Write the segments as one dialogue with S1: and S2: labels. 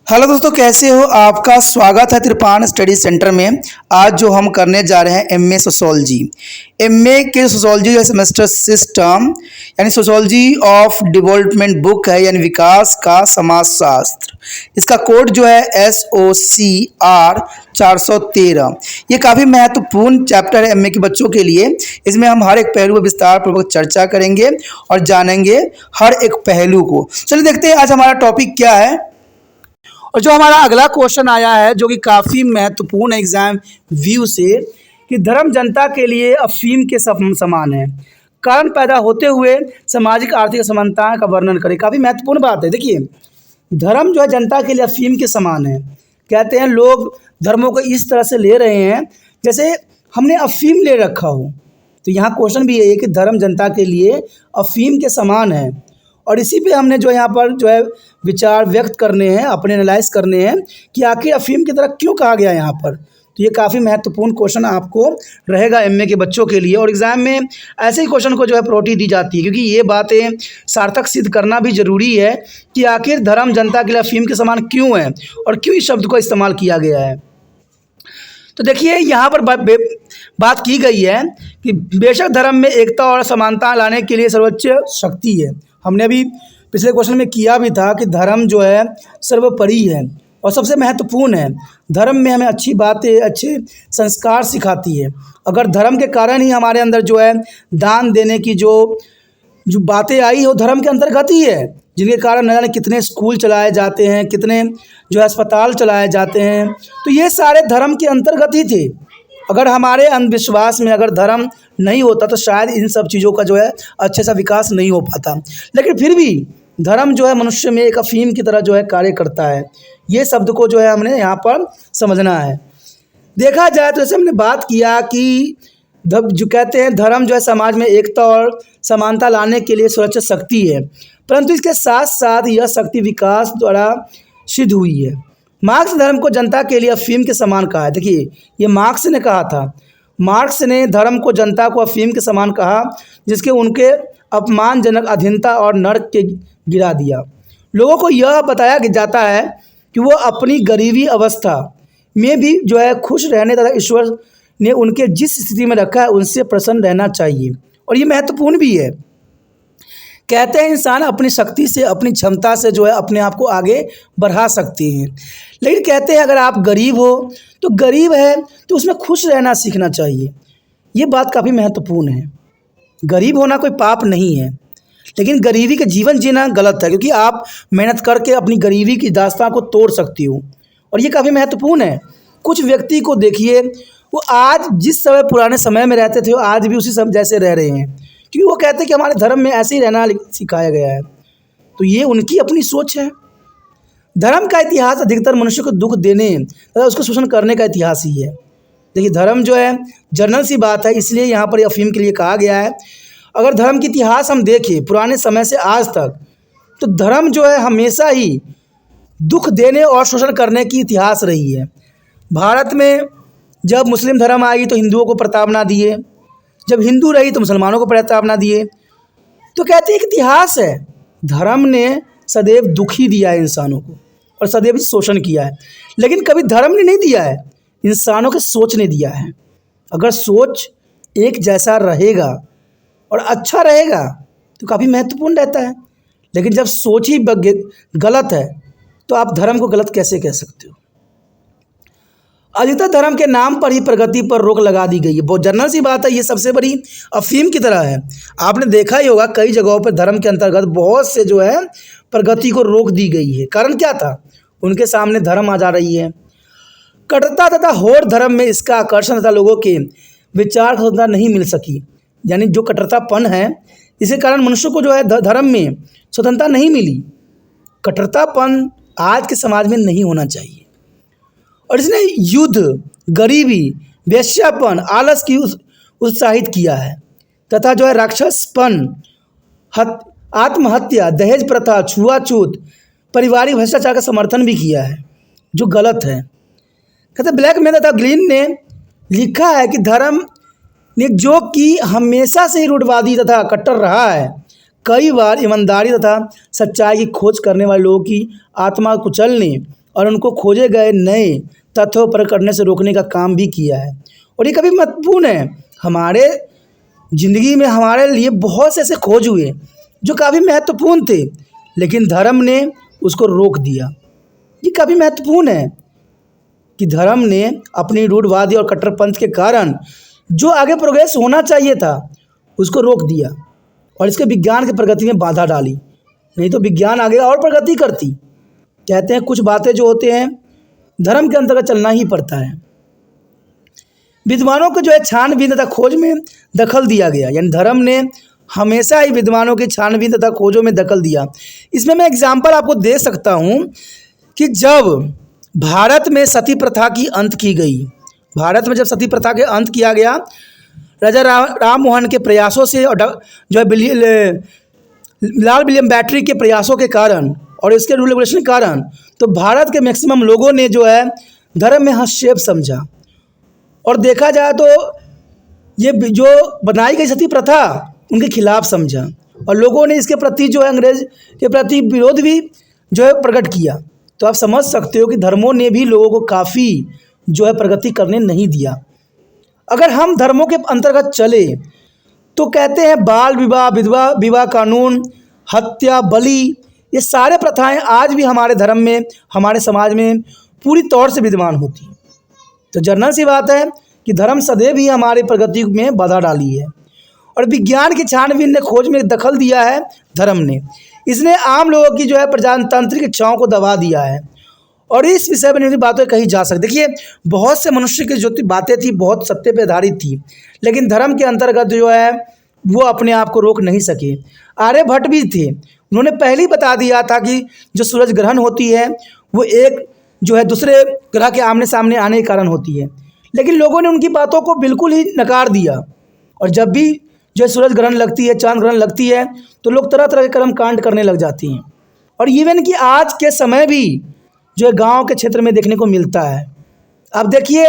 S1: Hello दोस्तों, कैसे हो? आपका स्वागत है त्रिपान स्टडी सेंटर में। आज जो हम करने जा रहे हैं एमए सोशोलॉजी। एमए के सोशोलॉजी जो सेमेस्टर सिस्टम यानी सोशोलॉजी ऑफ डेवलपमेंट बुक है, यानी विकास का समाजशास्त्र। इसका कोड जो है SOCR 413। ये काफ़ी महत्वपूर्ण चैप्टर है एमए के बच्चों के लिए। इसमें हम हर एक पहलू पर विस्तार पूर्वक चर्चा करेंगे और जानेंगे हर एक पहलू को। चलिए देखते हैं आज हमारा टॉपिक क्या है। और जो हमारा अगला क्वेश्चन आया है जो कि काफ़ी महत्वपूर्ण है एग्जाम व्यू से, कि धर्म जनता के लिए अफीम के समान है, कारण पैदा होते हुए सामाजिक आर्थिक असमानता का वर्णन करें। काफ़ी महत्वपूर्ण बात है। देखिए, धर्म जो है जनता के लिए अफीम के समान है। कहते हैं लोग धर्मों को इस तरह से ले रहे हैं जैसे हमने अफीम ले रखा हो। तो यहाँ क्वेश्चन भी यही है कि धर्म जनता के लिए अफीम के समान है, और इसी पे हमने जो यहाँ पर जो है विचार व्यक्त करने हैं, अपने एनालाइज करने हैं कि आखिर अफीम की तरह क्यों कहा गया यहाँ पर। तो ये काफ़ी महत्वपूर्ण क्वेश्चन आपको रहेगा एमए के बच्चों के लिए, और एग्ज़ाम में ऐसे ही क्वेश्चन को जो है प्रायोरिटी दी जाती है, क्योंकि ये बातें सार्थक सिद्ध करना भी ज़रूरी है कि आखिर धर्म जनता के लिए अफीम के समान क्यों है और क्यों इस शब्द को इस्तेमाल किया गया है। तो देखिए, यहाँ पर बात की गई है कि बेशक धर्म में एकता और समानता लाने के लिए सर्वोच्च शक्ति है। हमने अभी पिछले क्वेश्चन में किया भी था कि धर्म जो है सर्वोपरि है और सबसे महत्वपूर्ण है। धर्म में हमें अच्छी बातें, अच्छे संस्कार सिखाती है। अगर धर्म के कारण ही हमारे अंदर जो है दान देने की जो बातें आई हो, धर्म के अंतर्गत ही है, जिनके कारण न जाने कितने स्कूल चलाए जाते हैं, कितने जो है अस्पताल चलाए जाते हैं, तो ये सारे धर्म के अंतर्गत ही थे। अगर हमारे अंधविश्वास में अगर धर्म नहीं होता तो शायद इन सब चीज़ों का जो है अच्छे सा विकास नहीं हो पाता। लेकिन फिर भी धर्म जो है मनुष्य में एक अफीम की तरह जो है कार्य करता है। ये शब्द को जो है हमने यहाँ पर समझना है। देखा जाए तो जैसे हमने बात किया कि जो कहते हैं धर्म जो है समाज में एकता और समानता लाने के लिए सर्वोच्च शक्ति है, परंतु इसके साथ साथ यह शक्ति विकास द्वारा सिद्ध हुई है। मार्क्स धर्म को जनता के लिए अफीम के समान कहा है। देखिए, ये मार्क्स ने कहा था। मार्क्स ने धर्म को जनता को अफीम के समान कहा, जिसके उनके अपमानजनक अधीनता और नरक के गिरा दिया। लोगों को यह बताया जाता है कि वो अपनी गरीबी अवस्था में भी जो है खुश रहने तथा ईश्वर ने उनके जिस स्थिति में रखा है उनसे प्रसन्न रहना चाहिए। और ये महत्वपूर्ण भी है। कहते हैं इंसान अपनी शक्ति से, अपनी क्षमता से जो है अपने आप को आगे बढ़ा सकते हैं। लेकिन कहते हैं अगर आप गरीब हो तो गरीब है तो उसमें खुश रहना सीखना चाहिए। ये बात काफ़ी महत्वपूर्ण है। गरीब होना कोई पाप नहीं है, लेकिन गरीबी के जीवन जीना गलत है, क्योंकि आप मेहनत करके अपनी गरीबी की दास्तां को तोड़ सकती हो। और ये काफ़ी महत्वपूर्ण है। कुछ व्यक्ति को देखिए, वो आज जिस समय पुराने समय में रहते थे वो आज भी उसी समय जैसे रह रहे हैं, क्योंकि वो कहते हैं कि हमारे धर्म में ऐसे ही रहना सिखाया गया है। तो ये उनकी अपनी सोच है। धर्म का इतिहास अधिकतर मनुष्य को दुख देने तथा उसको शोषण करने का इतिहास ही है। देखिए, धर्म जो है जनरल सी बात है, इसलिए यहाँ पर अफीम के लिए कहा गया है। अगर धर्म की इतिहास हम देखें पुराने समय से आज तक, तो धर्म जो है हमेशा ही दुख देने और शोषण करने की इतिहास रही है। भारत में जब मुस्लिम धर्म आई तो हिंदुओं को प्रताड़ना दिए, जब हिंदू रही तो मुसलमानों को प्रताड़ना दिए। तो कहते हैं एक इतिहास है। धर्म ने सदैव दुखी दिया है इंसानों को और सदैव शोषण किया है, लेकिन कभी धर्म ने नहीं दिया है, इंसानों के सोच ने दिया है। अगर सोच एक जैसा रहेगा और अच्छा रहेगा तो काफ़ी महत्वपूर्ण रहता है। लेकिन जब सोच ही गलत है तो आप धर्म को गलत कैसे कह सकते हो। अधिकतर धर्म के नाम पर ही प्रगति पर रोक लगा दी गई है। बहुत जनरल सी बात है, ये सबसे बड़ी अफीम की तरह है। आपने देखा ही होगा कई जगहों पर धर्म के अंतर्गत बहुत से जो है प्रगति को रोक दी गई है। कारण क्या था? उनके सामने धर्म आ जा रही है। कट्टरता तथा होड़ धर्म में इसका आकर्षण तथा लोगों के विचार स्वतंत्रता नहीं मिल सकी। यानी जो कट्टरतापन है, इसी कारण मनुष्य को जो है धर्म में स्वतंत्रता नहीं मिली। कट्टरतापन आज के समाज में नहीं होना चाहिए। और इसने युद्ध, गरीबी, वेश्यापन, आलस की उत्साहित किया है तथा जो है राक्षसपन, आत्महत्या, दहेज प्रथा, छुआछूत, पारिवारिक भ्रष्टाचार का समर्थन भी किया है, जो गलत है। कहते ब्लैक मैन तथा ग्लीन ने लिखा है कि धर्म ने जो कि हमेशा से ही रूढ़वादी तथा कट्टर रहा है, कई बार ईमानदारी तथा सच्चाई की खोज करने वाले लोगों की आत्मा को कुचलने और उनको खोजे गए नए तथ्यों पर करने से रोकने का काम भी किया है। और ये कभी महत्वपूर्ण है, हमारे ज़िंदगी में हमारे लिए बहुत से ऐसे खोज हुए जो काफ़ी महत्वपूर्ण थे, लेकिन धर्म ने उसको रोक दिया। ये काफ़ी महत्वपूर्ण है कि धर्म ने अपनी रूढ़वादी और कट्टरपंथ के कारण जो आगे प्रोग्रेस होना चाहिए था उसको रोक दिया और इसके विज्ञान की प्रगति में बाधा डाली। नहीं तो विज्ञान आगे और प्रगति करती। कहते हैं कुछ बातें जो होते हैं धर्म के अंतर्गत चलना ही पड़ता है। विद्वानों को जो है छानबीन तथा खोज में दखल दिया गया, यानी धर्म ने हमेशा ही विद्वानों की छानबीन तथा खोजों में दखल दिया। इसमें मैं एग्जाम्पल आपको दे सकता हूँ कि जब भारत में सती प्रथा की अंत की गई, भारत में जब सती प्रथा के अंत किया गया राजा राम मोहन के प्रयासों से और जो है लाल विलियम बैटरी के प्रयासों के कारण और इसके रूल रेगुलेशन के कारण, तो भारत के मैक्सिमम लोगों ने जो है धर्म में हस्तक्षेप समझा। और देखा जाए तो ये जो बनाई गई सती प्रथा उनके खिलाफ समझा और लोगों ने इसके प्रति जो है अंग्रेज के प्रति विरोध भी जो है प्रकट किया। तो आप समझ सकते हो कि धर्मों ने भी लोगों को काफ़ी जो है प्रगति करने नहीं दिया। अगर हम धर्मों के अंतर्गत चले तो कहते हैं बाल विवाह, विधवा विवाह कानून, हत्या, बलि, ये सारे प्रथाएं आज भी हमारे धर्म में, हमारे समाज में पूरी तौर से विद्यमान होती हैं। तो जनरल सी बात है कि धर्म सदैव ही हमारी प्रगति में बाधा डाली है और विज्ञान की छानबीन ने खोज में दखल दिया है धर्म ने। इसने आम लोगों की जो है प्रजातांत्रिक इच्छाओं को दबा दिया है और इस विषय में नहीं बातें कही जा सकती। देखिए बहुत से मनुष्य की जो बातें थी बहुत सत्य पे आधारित थी, लेकिन धर्म के अंतर्गत जो है वो अपने आप को रोक नहीं सके। आर्यभट्ट भी थे, उन्होंने पहले ही बता दिया था कि जो सूरज ग्रहण होती है वो एक जो है दूसरे ग्रह के आमने सामने आने के कारण होती है, लेकिन लोगों ने उनकी बातों को बिल्कुल ही नकार दिया। और जब भी जो सूरज ग्रहण लगती है, चांद ग्रहण लगती है, तो लोग तरह तरह के कर्म कांड करने लग जाती हैं। और इवन कि आज के समय भी जो है गांव के क्षेत्र में देखने को मिलता है। अब देखिए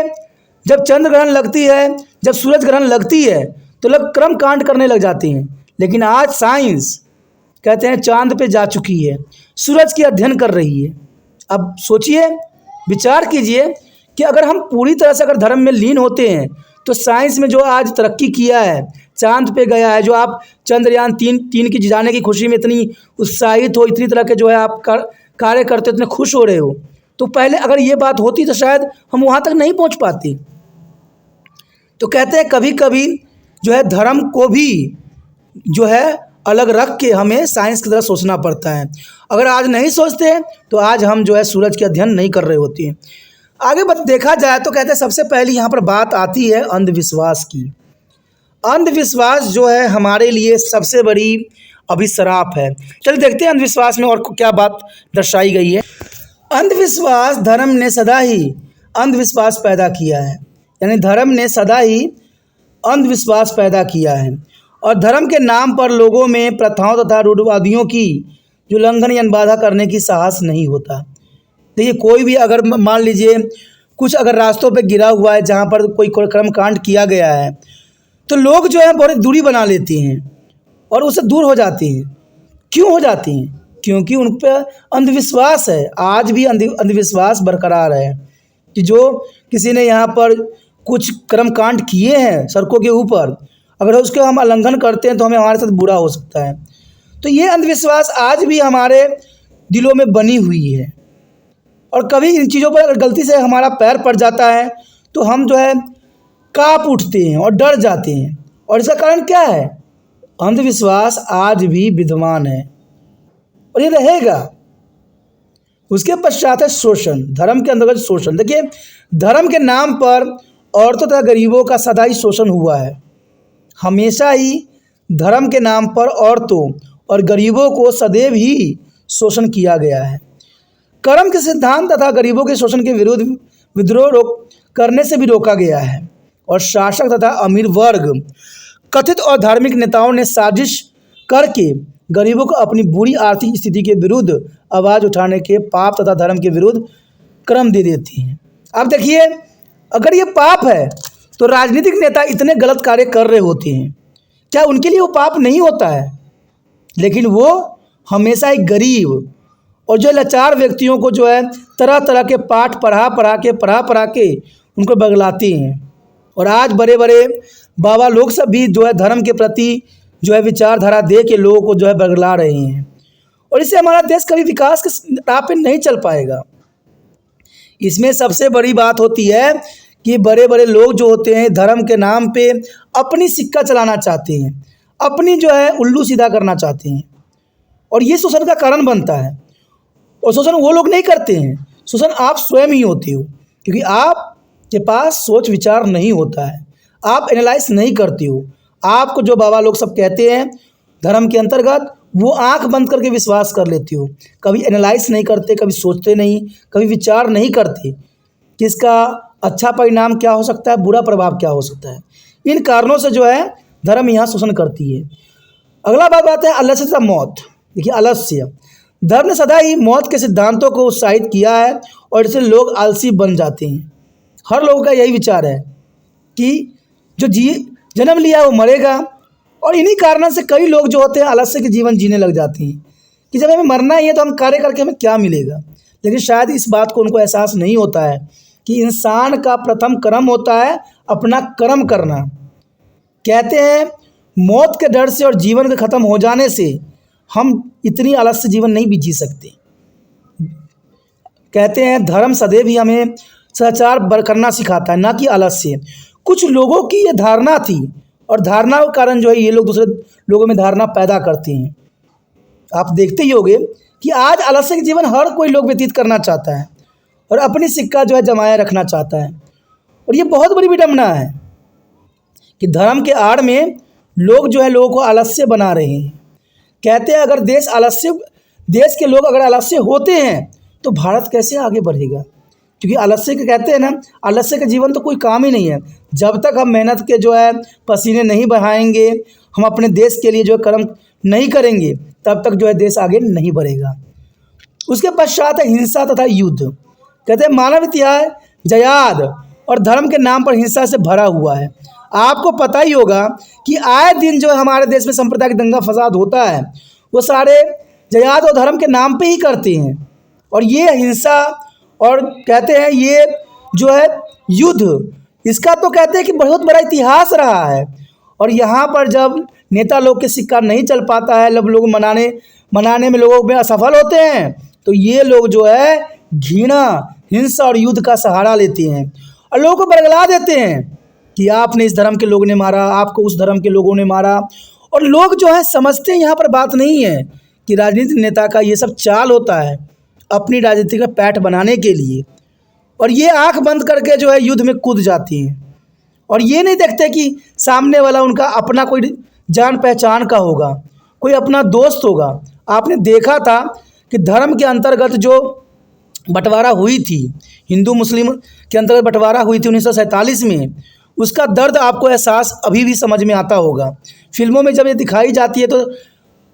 S1: जब चंद्र ग्रहण लगती है, जब सूरज ग्रहण लगती है, तो लोग कर्म कांड करने लग जाते हैं। लेकिन आज साइंस कहते हैं चांद पे जा चुकी है, सूरज की अध्ययन कर रही है। अब सोचिए, विचार कीजिए कि अगर हम पूरी तरह से अगर धर्म में लीन होते हैं तो साइंस में जो आज तरक्की किया है, चांद पे गया है, जो आप चंद्रयान तीन की जाने की खुशी में इतनी उत्साहित हो, इतनी तरह के जो है आप कार्य करते हो, इतने खुश हो रहे हो, तो पहले अगर ये बात होती तो शायद हम वहाँ तक नहीं पहुँच पाते। तो कहते हैं कभी कभी जो है धर्म को भी जो है अलग रख के हमें साइंस की तरह सोचना पड़ता है। अगर आज नहीं सोचते तो आज हम जो है सूरज के अध्ययन नहीं कर रहे होते हैं। आगे देखा जाए तो कहते हैं सबसे पहले यहाँ पर बात आती है अंधविश्वास की। अंधविश्वास जो है हमारे लिए सबसे बड़ी अभिश्राप है। चलिए देखते हैं अंधविश्वास में और क्या बात दर्शाई गई है। अंधविश्वास, धर्म ने सदा ही अंधविश्वास पैदा किया है, यानी धर्म ने सदा ही अंधविश्वास पैदा किया है और धर्म के नाम पर लोगों में प्रथाओं तथा रूढ़वादियों की जो उल्लंघन या बाधा करने की साहस नहीं होता। देखिए कोई भी अगर मान लीजिए कुछ अगर रास्तों पे गिरा हुआ है जहाँ पर कोई कर्म कांड किया गया है, तो लोग जो है बहुत दूरी बना लेते हैं और उससे दूर हो जाते हैं। क्यों हो जाते हैं? क्योंकि उन पर अंधविश्वास है। आज भी अंधविश्वास बरकरार है कि जो किसी ने यहाँ पर कुछ कर्म कांड किए हैं सड़कों के ऊपर, अगर उसके हम उल्लंघन करते हैं तो हमें हमारे साथ बुरा हो सकता है। तो ये अंधविश्वास आज भी हमारे दिलों में बनी हुई है और कभी इन चीज़ों पर अगर गलती से हमारा पैर पड़ जाता है तो हम जो है काँप उठते हैं और डर जाते हैं। और इसका कारण क्या है? अंधविश्वास आज भी विद्यमान है और ये रहेगा। उसके पश्चात है शोषण, धर्म के अंतर्गत शोषण। देखिए धर्म के नाम पर औरतों तथा गरीबों का सदा ही शोषण हुआ है। हमेशा ही धर्म के नाम पर औरतों और गरीबों को सदैव ही शोषण किया गया है। कर्म के सिद्धांत तथा गरीबों के शोषण के विरुद्ध विद्रोह करने से भी रोका गया है और शासक तथा अमीर वर्ग, कथित और धार्मिक नेताओं ने साजिश करके गरीबों को अपनी बुरी आर्थिक स्थिति के विरुद्ध आवाज़ उठाने के पाप तथा धर्म के विरुद्ध क्रम दे देती हैं। अब देखिए अगर ये पाप है तो राजनीतिक नेता इतने गलत कार्य कर रहे होते हैं, क्या उनके लिए वो पाप नहीं होता है? लेकिन वो हमेशा एक गरीब और जो लाचार व्यक्तियों को जो है तरह तरह के पाठ पढ़ा के उनको बगलाती हैं। और आज बड़े बड़े बाबा लोग सब भी जो है धर्म के प्रति जो है विचारधारा दे के लोगों को जो है बगला रहे हैं, और इससे हमारा देश कभी विकास के राह पे नहीं चल पाएगा। इसमें सबसे बड़ी बात होती है कि बड़े बड़े लोग जो होते हैं धर्म के नाम पे अपनी सिक्का चलाना चाहते हैं, अपनी जो है उल्लू सीधा करना चाहते हैं, और ये शोषण का कारण बनता है। और शोषण वो लोग नहीं करते हैं, शोषण आप स्वयं ही होते हो, क्योंकि आपके पास सोच विचार नहीं होता है, आप एनालाइज नहीं करते हो। आपको जो बाबा लोग सब कहते हैं धर्म के अंतर्गत, वो आंख बंद करके विश्वास कर लेते हो, कभी एनालाइज नहीं करते, कभी सोचते नहीं, कभी विचार नहीं करते कि इसका अच्छा परिणाम क्या हो सकता है, बुरा प्रभाव क्या हो सकता है। इन कारणों से जो है धर्म यहाँ शोषण करती है। अगला बात है आलस्य तथा मौत। देखिए, आलस्य, धर्म ने सदा ही मौत के सिद्धांतों को उत्साहित किया है, और इससे लोग आलसी बन जाते हैं। हर लोगों का यही विचार है कि जो जन्म लिया वो मरेगा, और इन्हीं कारणों से कई लोग जो होते हैं आलस्य के जीवन जीने लग जाते हैं कि जब हमें मरना ही है तो हम कार्य करके हमें क्या मिलेगा। लेकिन शायद इस बात को उनको एहसास नहीं होता है कि इंसान का प्रथम कर्म होता है अपना कर्म करना। कहते हैं मौत के डर से और जीवन के ख़त्म हो जाने से हम इतनी आलस्य जीवन नहीं भी जी सकते। कहते हैं धर्म सदैव ही हमें सदाचार करना सिखाता है, ना कि आलस्य। कुछ लोगों की ये धारणा थी, और धारणा के कारण जो है ये लोग दूसरे लोगों में धारणा पैदा करते हैं। आप देखते ही होंगे कि आज आलस्य के जीवन हर कोई लोग व्यतीत करना चाहता है, और अपनी सिक्का जो है जमाए रखना चाहता है। और ये बहुत बड़ी विडंबना है कि धर्म के आड़ में लोग जो है लोगों को आलस्य बना रहे हैं। कहते हैं अगर देश के लोग अगर आलस्य होते हैं तो भारत कैसे आगे बढ़ेगा। क्योंकि आलस्य के कहते हैं ना, आलस्य का जीवन तो कोई काम ही नहीं है। जब तक हम मेहनत के जो है पसीने नहीं बहाएंगे, हम अपने देश के लिए जो है कर्म नहीं करेंगे, तब तक जो है देश आगे नहीं बढ़ेगा। उसके पश्चात है हिंसा तथा युद्ध। कहते हैं मानव इतिहास जयाद और धर्म के नाम पर हिंसा से भरा हुआ है। आपको पता ही होगा कि आए दिन जो है हमारे देश में सांप्रदायिक दंगा फसाद होता है, वो सारे जयाद और धर्म के नाम पे ही करते हैं। और ये हिंसा और कहते हैं ये जो है युद्ध, इसका तो कहते हैं कि बहुत बड़ा इतिहास रहा है। और यहाँ पर जब नेता लोग के सिक्का नहीं चल पाता है, जब लोग मनाने में लोगों में असफल होते हैं, तो ये लोग जो है घृणा, हिंसा और युद्ध का सहारा लेते हैं और लोगों को बरगला देते हैं कि आपने इस धर्म के लोगों ने मारा, आपको उस धर्म के लोगों ने मारा। और लोग जो है समझते हैं यहाँ पर बात नहीं है कि राजनीतिक नेता का ये सब चाल होता है अपनी राजनीति का पैठ बनाने के लिए, और ये आंख बंद करके जो है युद्ध में कूद जाती हैं। और ये नहीं देखते कि सामने वाला उनका अपना कोई जान पहचान का होगा, कोई अपना दोस्त होगा। आपने देखा था कि धर्म के अंतर्गत जो बंटवारा हुई थी, हिंदू मुस्लिम के अंतर्गत बंटवारा हुई थी 1947 में, उसका दर्द आपको एहसास अभी भी समझ में आता होगा। फिल्मों में जब ये दिखाई जाती है तो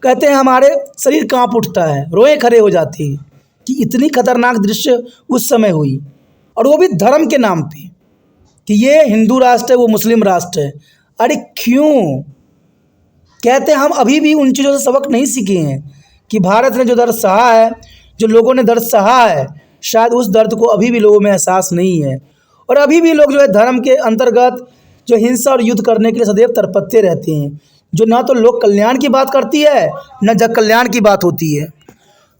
S1: कहते हैं हमारे शरीर कांप उठता है, रोए खड़े हो जाती है कि इतनी खतरनाक दृश्य उस समय हुई, और वो भी धर्म के नाम पे कि ये हिंदू राष्ट्र है, वो मुस्लिम राष्ट्र है। अरे क्यों? कहते हैं हम अभी भी उन चीज़ों से सबक नहीं सीखे हैं कि भारत ने जो दर्द सहा है, जो लोगों ने दर्द सहा है, शायद उस दर्द को अभी भी लोगों में एहसास नहीं है। और अभी भी लोग जो है धर्म के अंतर्गत जो हिंसा और युद्ध करने के लिए सदैव तरपत्ते रहते हैं, जो ना तो लोक कल्याण की बात करती है, न जग कल्याण की बात होती है।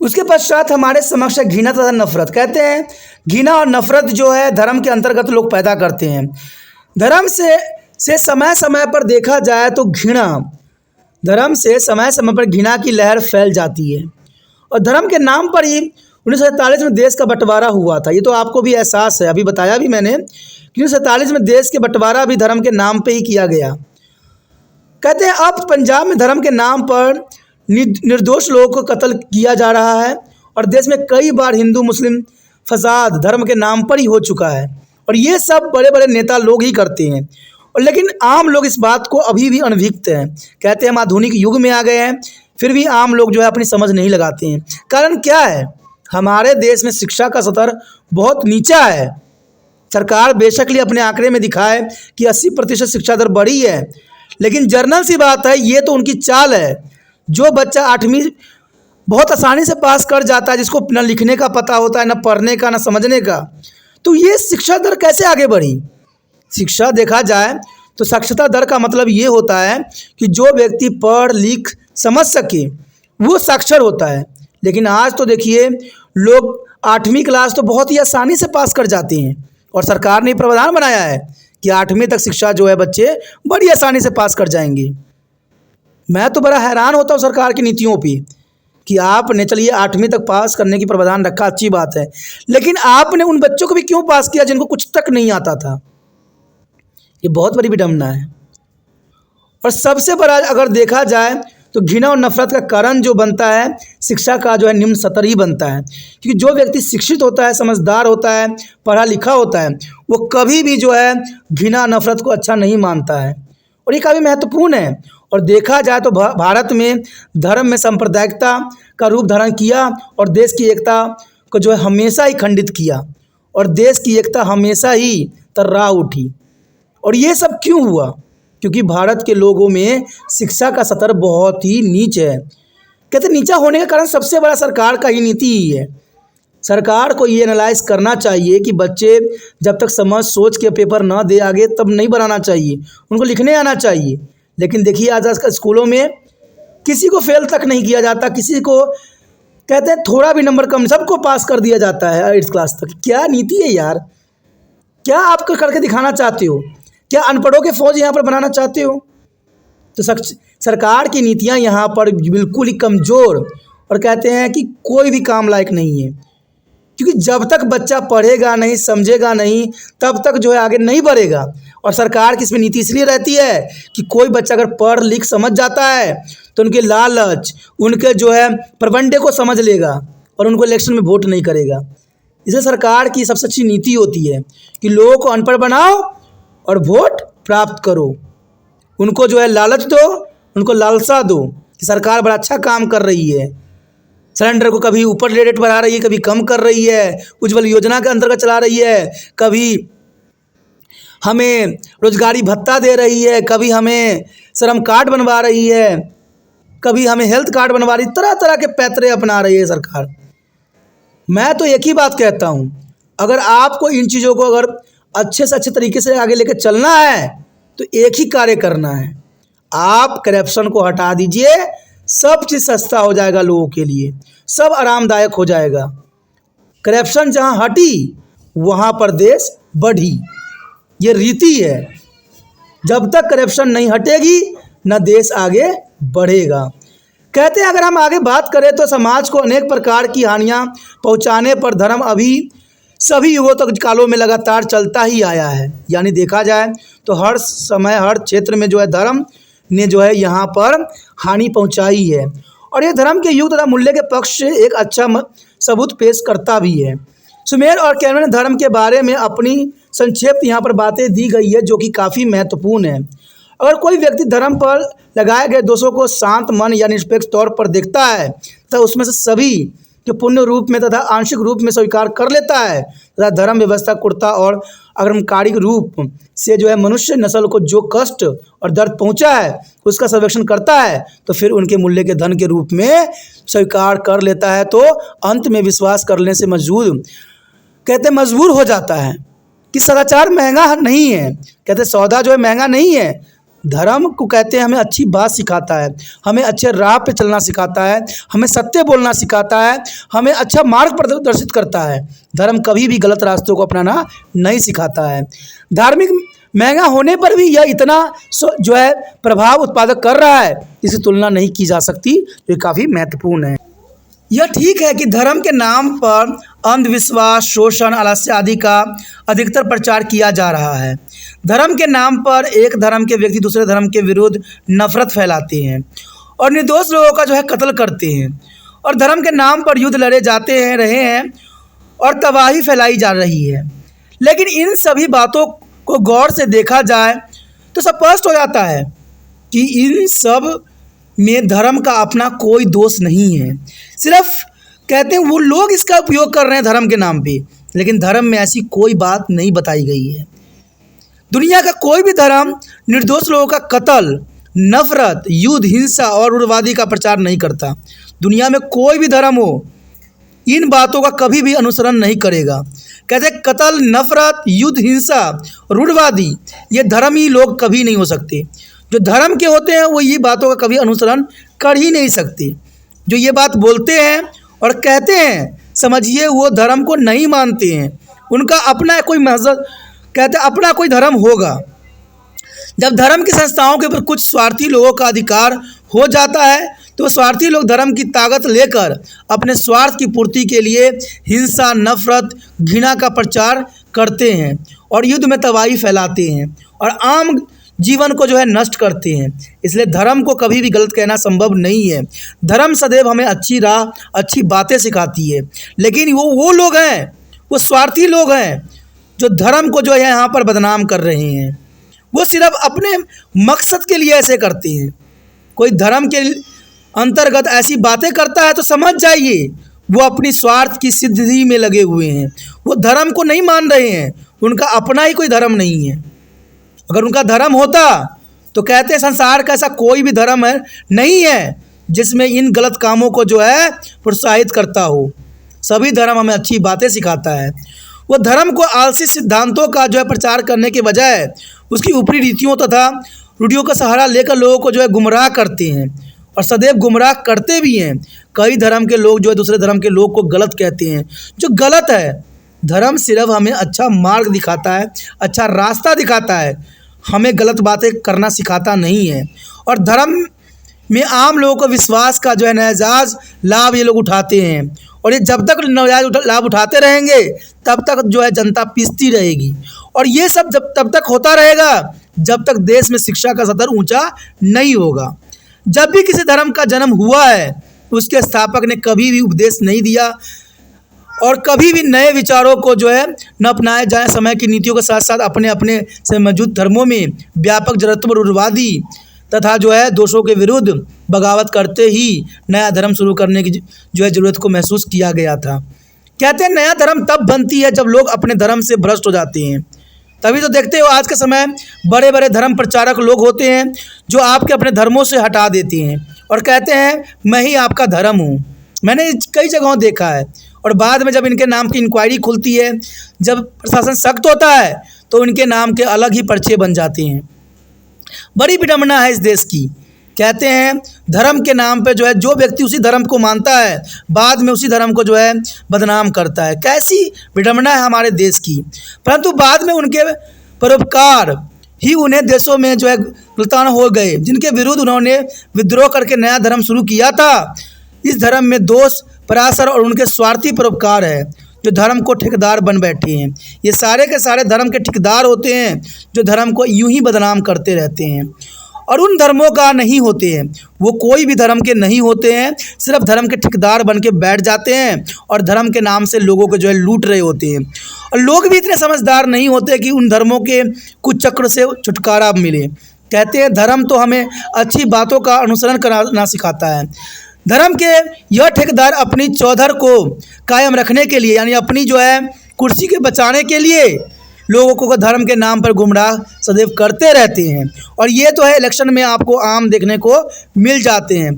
S1: उसके पश्चात हमारे समक्ष है घृणा तथा नफरत। कहते हैं घृणा और नफरत जो है धर्म के अंतर्गत लोग पैदा करते हैं। धर्म से समय समय पर देखा जाए तो धर्म से समय समय पर घृणा की लहर फैल जाती है, और धर्म के नाम पर ही 1947 में देश का बंटवारा हुआ था। ये तो आपको भी एहसास है, अभी बताया भी मैंने कि 1947 में देश के बंटवारा भी धर्म के नाम पे ही किया गया। कहते हैं अब पंजाब में धर्म के नाम पर निर्दोष लोगों को कत्ल किया जा रहा है, और देश में कई बार हिंदू मुस्लिम फसाद धर्म के नाम पर ही हो चुका है, और ये सब बड़े बड़े नेता लोग ही करते हैं। और लेकिन आम लोग इस बात को अभी भी अनभिज्ञ हैं। कहते हैं हम आधुनिक युग में आ गए हैं, फिर भी आम लोग जो है अपनी समझ नहीं लगाते हैं। कारण क्या है? हमारे देश में शिक्षा का स्तर बहुत नीचा है। सरकार बेशक लिए अपने आंकड़े में दिखाए कि 80% शिक्षा दर बढ़ी है, लेकिन जर्नल सी बात है, ये तो उनकी चाल है। जो बच्चा बहुत आसानी से पास कर जाता है, जिसको न लिखने का पता होता है, न पढ़ने का, न समझने का, तो ये शिक्षा दर कैसे आगे बढ़ी? शिक्षा देखा जाए तो साक्षरता दर का मतलब ये होता है कि जो व्यक्ति पढ़ लिख समझ सके वो साक्षर होता है। लेकिन आज तो देखिए लोग 8वीं क्लास तो बहुत ही आसानी से पास कर जाते हैं, और सरकार ने प्रावधान बनाया है कि 8वीं तक शिक्षा जो है बच्चे बड़ी आसानी से पास कर जाएंगे। मैं तो बड़ा हैरान होता हूँ सरकार की नीतियों पे कि आपने चलिए 8वीं तक पास करने की प्रावधान रखा, अच्छी बात है, लेकिन आपने उन बच्चों को भी क्यों पास किया जिनको कुछ तक नहीं आता था? ये बहुत बड़ी विडंबना है। और सबसे बड़ा अगर देखा जाए तो घृणा और नफरत का कारण जो बनता है शिक्षा का जो है निम्न स्तर ही बनता है, क्योंकि जो व्यक्ति शिक्षित होता है, समझदार होता है, पढ़ा लिखा होता है, वो कभी भी जो है घृणा नफरत को अच्छा नहीं मानता है, और ये काफ़ी महत्वपूर्ण है। और देखा जाए तो भारत में धर्म में सांप्रदायिकता का रूप धारण किया और देश की एकता को जो है हमेशा ही खंडित किया, और देश की एकता हमेशा ही तर्रा उठी। और ये सब क्यों हुआ? क्योंकि भारत के लोगों में शिक्षा का स्तर बहुत ही नीच है। कहते नीचा होने का कारण सबसे बड़ा सरकार का ही नीति ही है। सरकार को ये एनालाइज करना चाहिए कि बच्चे जब तक समझ सोच के पेपर ना दे आगे तब नहीं बनाना चाहिए, उनको लिखने आना चाहिए। लेकिन देखिए आज स्कूलों में किसी को फेल तक नहीं किया जाता, किसी को कहते हैं थोड़ा भी नंबर कम, सबको पास कर दिया जाता है 8th क्लास तक। क्या नीति है यार? क्या आप करके दिखाना चाहते हो? क्या अनपढ़ों के फौज यहाँ पर बनाना चाहते हो? तो सरकार की नीतियाँ यहाँ पर बिल्कुल ही कमज़ोर, और कहते हैं कि कोई भी काम लायक नहीं है, क्योंकि जब तक बच्चा पढ़ेगा नहीं, समझेगा नहीं, तब तक जो है आगे नहीं बढ़ेगा। और सरकार की इसमें नीति इसलिए रहती है कि कोई बच्चा अगर पढ़ लिख समझ जाता है तो उनके लालच, उनके जो है प्रबंधे को समझ लेगा और उनको इलेक्शन में वोट नहीं करेगा। इसलिए सरकार की सबसे अच्छी नीति होती है कि लोगों को अनपढ़ बनाओ और वोट प्राप्त करो, उनको जो है लालच दो, उनको लालसा दो कि सरकार बड़ा अच्छा काम कर रही है, सिलेंडर को कभी ऊपर रेट बढ़ा रही है, कभी कम कर रही है, उज्ज्वल योजना के अंतर्गत चला रही है, कभी हमें रोजगारी भत्ता दे रही है, कभी हमें श्रम कार्ड बनवा रही है, कभी हमें हेल्थ कार्ड बनवा रही है, तरह तरह के पैतरे अपना रही है सरकार। मैं तो एक ही बात कहता हूँ, अगर आपको इन चीज़ों को अगर अच्छे से अच्छे तरीके से आगे लेकर चलना है तो एक ही कार्य करना है, आप करप्शन को हटा दीजिए, सब चीज़ सस्ता हो जाएगा लोगों के लिए, सब आरामदायक हो जाएगा। करप्शन जहाँ हटी वहाँ पर देश बढ़ी, ये रीति है। जब तक करप्शन नहीं हटेगी न देश आगे बढ़ेगा। कहते हैं अगर हम आगे बात करें तो समाज को अनेक प्रकार की हानियाँ पहुँचाने पर धर्म अभी सभी युगों तक कालों में लगातार चलता ही आया है। यानी देखा जाए तो हर समय हर क्षेत्र में जो है धर्म ने जो है यहाँ पर हानि पहुँचाई है, और ये धर्म के युग तथा मूल्य के पक्ष से एक अच्छा सबूत पेश करता भी है। सुमेर और कैनन धर्म के बारे में अपनी संक्षेप यहाँ पर बातें दी गई है जो कि काफ़ी महत्वपूर्ण है। अगर कोई व्यक्ति धर्म पर लगाए गए दोषों को शांत मन या निरपेक्ष तौर पर देखता है तो उसमें से सभी के पूर्ण रूप में तथा आंशिक रूप में स्वीकार कर लेता है तथा धर्म व्यवस्था कुर्ता और आक्रमणकारी रूप से जो है मनुष्य नस्ल को जो कष्ट और दर्द पहुंचा है उसका सर्वेक्षण करता है तो फिर उनके मूल्य के धन के रूप में स्वीकार कर लेता है, तो अंत में विश्वास करने से मजबूर हो जाता है कि सदाचार महंगा नहीं है। कहते सौदा जो है महंगा नहीं है। धर्म को कहते हैं हमें अच्छी बात सिखाता है, हमें अच्छे राह पे चलना सिखाता है, हमें सत्य बोलना सिखाता है, हमें अच्छा मार्ग प्रदर्शित करता है। धर्म कभी भी गलत रास्तों को अपनाना नहीं सिखाता है। धार्मिक महंगा होने पर भी यह इतना जो है प्रभाव उत्पादक कर रहा है, इसकी तुलना नहीं की जा सकती, जो काफ़ी महत्वपूर्ण है। यह ठीक है कि धर्म के नाम पर अंधविश्वास, शोषण, आलस्य आदि का अधिकतर प्रचार किया जा रहा है। धर्म के नाम पर एक धर्म के व्यक्ति दूसरे धर्म के विरुद्ध नफरत फैलाते हैं और निर्दोष लोगों का जो है कत्ल करते हैं, और धर्म के नाम पर युद्ध लड़े जाते हैं रहे हैं और तबाही फैलाई जा रही है। लेकिन इन सभी बातों को गौर से देखा जाए तो स्पष्ट हो जाता है कि इन सब में धर्म का अपना कोई दोष नहीं है। सिर्फ कहते हैं वो लोग इसका उपयोग कर रहे हैं धर्म के नाम पे, लेकिन धर्म में ऐसी कोई बात नहीं बताई गई है। दुनिया का कोई भी धर्म निर्दोष लोगों का कत्ल नफरत, युद्ध, हिंसा और उग्रवादी का प्रचार नहीं करता। दुनिया में कोई भी धर्म हो, इन बातों का कभी भी अनुसरण नहीं करेगा। कहते हैं कत्ल, नफरत, युद्ध, हिंसा, रूढ़वादी, ये धर्मी लोग कभी नहीं हो सकते। जो धर्म के होते हैं वो ये बातों का कभी अनुसरण कर ही नहीं सकते। जो ये बात बोलते हैं और कहते हैं, समझिए वो धर्म को नहीं मानते हैं। उनका अपना कोई मजहब, कहते हैं अपना कोई धर्म होगा। जब धर्म की संस्थाओं के ऊपर कुछ स्वार्थी लोगों का अधिकार हो जाता है तो स्वार्थी लोग धर्म की ताकत लेकर अपने स्वार्थ की पूर्ति के लिए हिंसा, नफरत, घृणा का प्रचार करते हैं और युद्ध में तबाही फैलाते हैं और आम जीवन को जो है नष्ट करते हैं। इसलिए धर्म को कभी भी गलत कहना संभव नहीं है। धर्म सदैव हमें अच्छी राह, अच्छी बातें सिखाती है। लेकिन वो लोग हैं, वो स्वार्थी लोग हैं जो धर्म को जो है यहाँ पर बदनाम कर रहे हैं। वो सिर्फ अपने मकसद के लिए ऐसे करते हैं। कोई धर्म के अंतर्गत ऐसी बातें करता है तो समझ जाइए वो अपनी स्वार्थ की सिद्धि में लगे हुए हैं। वो धर्म को नहीं मान रहे हैं, उनका अपना ही कोई धर्म नहीं है। अगर उनका धर्म होता तो कहते हैं संसार का ऐसा कोई भी धर्म है नहीं है जिसमें इन गलत कामों को जो है प्रोत्साहित करता हो। सभी धर्म हमें अच्छी बातें सिखाता है। वो धर्म को आलसी सिद्धांतों का जो है प्रचार करने के बजाय उसकी ऊपरी रीतियों तथा रूढ़ियों का सहारा लेकर लोगों को जो है गुमराह करते हैं और सदैव गुमराह करते भी हैं। कई धर्म के लोग जो है दूसरे धर्म के लोग को गलत कहते हैं, जो गलत है। धर्म सिर्फ हमें अच्छा मार्ग दिखाता है, अच्छा रास्ता दिखाता है, हमें गलत बातें करना सिखाता नहीं है। और धर्म में आम लोगों को विश्वास का जो है नाजायज़ लाभ ये लोग उठाते हैं और ये जब तक नाजायज़ लाभ उठाते रहेंगे तब तक जो है जनता पिसती रहेगी। और ये सब तब तक होता रहेगा जब तक देश में शिक्षा का स्तर ऊंचा नहीं होगा। जब भी किसी धर्म का जन्म हुआ है उसके स्थापक ने कभी भी उपदेश नहीं दिया और कभी भी नए विचारों को जो है न अपनाए जाए। समय की नीतियों के साथ साथ अपने अपने से मौजूद धर्मों में व्यापक जड़त्व, रूढ़वादी तथा जो है दोषों के विरुद्ध बगावत करते ही नया धर्म शुरू करने की जो है ज़रूरत को महसूस किया गया था। कहते हैं नया धर्म तब बनती है जब लोग अपने धर्म से भ्रष्ट हो जाते हैं। तभी तो देखते हो आज के समय बड़े बड़े धर्म प्रचारक लोग होते हैं जो आपके अपने धर्मों से हटा देते हैं और कहते हैं मैं ही आपका धर्म हूँ। मैंने कई जगहों देखा है। और बाद में जब इनके नाम की इंक्वायरी खुलती है, जब प्रशासन सख्त होता है तो इनके नाम के अलग ही पर्चे बन जाते हैं। बड़ी विडंबना है इस देश की। कहते हैं धर्म के नाम पे जो है जो व्यक्ति उसी धर्म को मानता है बाद में उसी धर्म को जो है बदनाम करता है। कैसी विडंबना है हमारे देश की। परंतु बाद में उनके परोपकार ही उन्हें देशों में जो है गलतान हो गए जिनके विरुद्ध उन्होंने विद्रोह करके नया धर्म शुरू किया था। इस धर्म में दोष, पराशर और उनके स्वार्थी परोपकार है जो धर्म को ठेकेदार बन बैठे हैं। ये सारे के सारे धर्म के ठेकेदार होते हैं जो धर्म को यूं ही बदनाम करते रहते हैं और उन धर्मों का नहीं होते हैं। वो कोई भी धर्म के नहीं होते हैं, सिर्फ धर्म के ठेकेदार बन के बैठ जाते हैं और धर्म के नाम से लोगों को जो है लूट रहे होते हैं। और लोग भी इतने समझदार नहीं होते कि उन धर्मों के कुछ चक्र से छुटकारा मिले। कहते हैं धर्म तो हमें अच्छी बातों का अनुसरण करना सिखाता है। धर्म के यह ठेकेदार अपनी चौधर को कायम रखने के लिए यानी अपनी जो है कुर्सी के बचाने के लिए लोगों को धर्म के नाम पर गुमराह सदैव करते रहते हैं। और ये तो है इलेक्शन में आपको आम देखने को मिल जाते हैं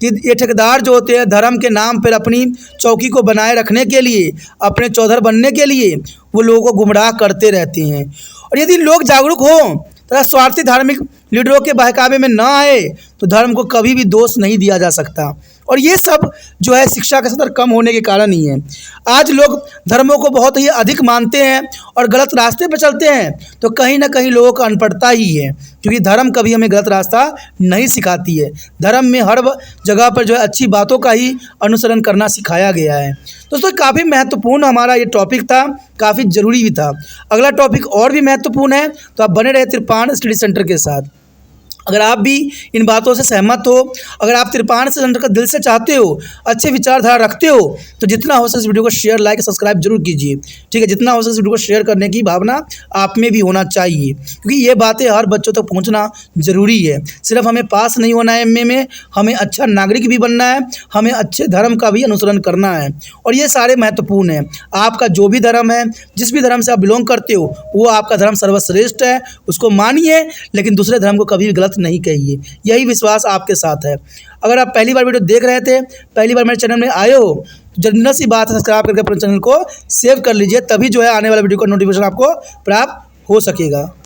S1: कि ये ठेकेदार जो होते हैं धर्म के नाम पर अपनी चौकी को बनाए रखने के लिए, अपने चौधर बनने के लिए वो लोगों को गुमराह करते रहते हैं। और यदि लोग जागरूक हों तथा स्वार्थी धार्मिक लीडरों के बहकावे में ना आए तो धर्म को कभी भी दोष नहीं दिया जा सकता। और ये सब जो है शिक्षा का स्तर कम होने के कारण ही है। आज लोग धर्मों को बहुत ही अधिक मानते हैं और गलत रास्ते पर चलते हैं तो कहीं ना कहीं लोगों का अनपढ़ता ही है, क्योंकि धर्म कभी हमें गलत रास्ता नहीं सिखाती है। धर्म में हर जगह पर जो है अच्छी बातों का ही अनुसरण करना सिखाया गया है। दोस्तों काफ़ी महत्वपूर्ण हमारा ये टॉपिक था, काफ़ी ज़रूरी भी था। अगला टॉपिक और भी महत्वपूर्ण है तो आप बने रहे तिरपान स्टडी सेंटर के साथ। अगर आप भी इन बातों से सहमत हो, अगर आप तिरपान सेंटर का दिल से चाहते हो, अच्छे विचारधारा रखते हो तो जितना हो सके इस वीडियो को शेयर, लाइक, सब्सक्राइब जरूर कीजिए। ठीक है, जितना हो सके इस वीडियो को शेयर करने की भावना आप में भी होना चाहिए, क्योंकि ये बातें हर बच्चों तक पहुंचना ज़रूरी है। सिर्फ हमें पास नहीं होना है एमए में, हमें अच्छा नागरिक भी बनना है, हमें अच्छे धर्म का भी अनुसरण करना है। और ये सारे महत्वपूर्ण हैं। आपका जो भी धर्म है, जिस भी धर्म से आप बिलोंग करते हो, वो आपका धर्म सर्वश्रेष्ठ है, उसको मानिए, लेकिन दूसरे धर्म को कभी भी गलत गलत नहीं कही है। यही विश्वास आपके साथ है। अगर आप पहली बार वीडियो देख रहे थे, पहली बार मेरे चैनल में आए हो, तो जनरल सी बात है, सब्सक्राइब करके अपने चैनल को सेव कर लीजिए, तभी जो है आने वाला वीडियो का नोटिफिकेशन आपको प्राप्त हो सकेगा।